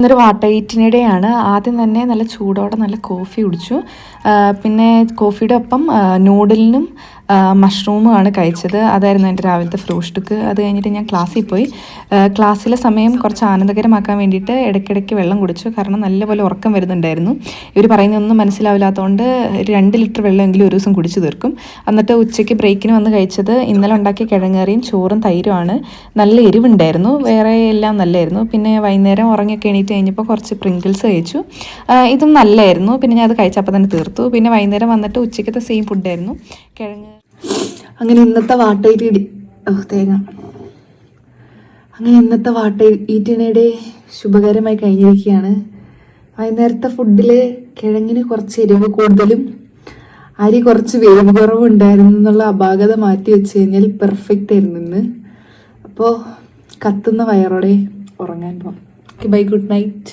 ഇന്നൊരു വാട്ടയിറ്റിനിടെയാണ്. ആദ്യം തന്നെ നല്ല ചൂടോടെ നല്ല കോഫി കുടിച്ചു. പിന്നെ കോഫിയുടെ ഒപ്പം നൂഡിലിനും മഷ്റൂമുമാണ് കഴിച്ചത്. അതായിരുന്നു എൻ്റെ രാവിലത്തെ ഫ്രൂഷ്ടുക്ക്. അത് കഴിഞ്ഞിട്ട് ഞാൻ ക്ലാസ്സിൽ പോയി. ക്ലാസ്സിലെ സമയം കുറച്ച് ആനന്ദകരമാക്കാൻ വേണ്ടിയിട്ട് ഇടയ്ക്കിടയ്ക്ക് വെള്ളം കുടിച്ചു. കാരണം നല്ലപോലെ ഉറക്കം വരുന്നുണ്ടായിരുന്നു. ഇവർ പറയുന്നതൊന്നും മനസ്സിലാവില്ലാത്തതുകൊണ്ട് 2 ലിറ്റർ വെള്ളമെങ്കിലും ഒരു ദിവസം കുടിച്ചു തീർക്കും. എന്നിട്ട് ഉച്ചയ്ക്ക് ബ്രേക്കിന് വന്ന് കഴിച്ചത് ഇന്നലെ ഉണ്ടാക്കിയ കിഴങ്ങറിയും ചോറും തൈരുമാണ്. നല്ല എരിവുണ്ടായിരുന്നു. വേറെ എല്ലാം നല്ലതായിരുന്നു. പിന്നെ വൈകുന്നേരം ഉറങ്ങിയൊക്കെ എണീറ്റ് കഴിഞ്ഞപ്പോൾ കുറച്ച് പ്രിങ്കിൾസ് കഴിച്ചു. ഇതും നല്ലതായിരുന്നു. പിന്നെ ഞാൻ അത് കഴിച്ചപ്പോൾ തന്നെ തീർത്തു. പിന്നെ വൈകുന്നേരം വന്നിട്ട് ഉച്ചയ്ക്കത്തെ സെയിം ഫുഡായിരുന്നു, കിഴങ്ങ്. അങ്ങനെ ഇന്നത്തെ വാട്ടയിറ്റിനിടെ ശുഭകരമായി കഴിഞ്ഞിരിക്കുകയാണ്. വൈകുന്നേരത്തെ ഫുഡിൽ കിഴങ്ങിന് കുറച്ച് എരിവ് കൂടുതലും അരി കുറച്ച് വേവ് കുറവുണ്ടായിരുന്നു എന്നുള്ള അപാകത മാറ്റി വെച്ച് കഴിഞ്ഞാൽ പെർഫെക്റ്റ് ആയിരുന്നു ഇന്ന്. അപ്പോൾ കത്തുന്ന വയറോടെ ഉറങ്ങാൻ പോകാം. Bye, good night.